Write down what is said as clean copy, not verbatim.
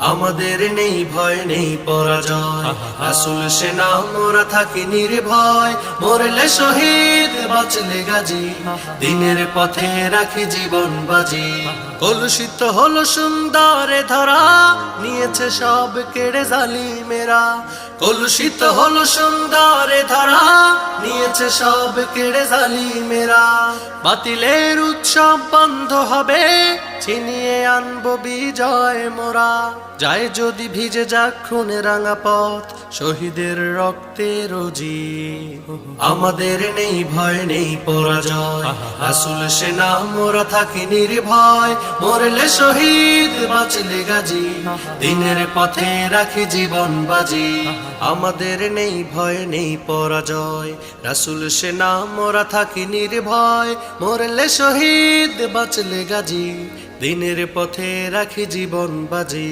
আমাদের নেই ভয় নেই পরাজয়, রাসূল সেনা মোরা থাকি নির্ভয়। মরলে শহীদ বাঁচলে গাজী, দিনের পথে রাখি জীবন বাজি। কলুষিত হলো সুন্দরে ধরা, নিয়েছে সব কেড়ে জালিমেরা। কলুষিত হলো সুন্দরে ধরা, নিয়েছে সব কেড়ে জালিমেরা। বাতিলের উৎসব বন্ধ হবে, ছিনিয়ে আনবো বিজয় মোরা। যায় যদি ভিজে যাক খুনে রাঙা পথ, শহীদের রক্তে রোজি। আমাদের নেই ভয় নেই পরাজয়, রাসূল সেনা মোরা থাকি নির্ভয়। মরলে শহীদ বাঁচলে গাজী, দিনের পথে রাখি জীবন বাজি। আমাদের নেই ভয় নেই পরাজয়, রাসূল সেনা মোরা থাকি নির্ভয়। মরলে শহীদ বাঁচলে গাজী, দিনের পথে রাখি জীবন বাজি।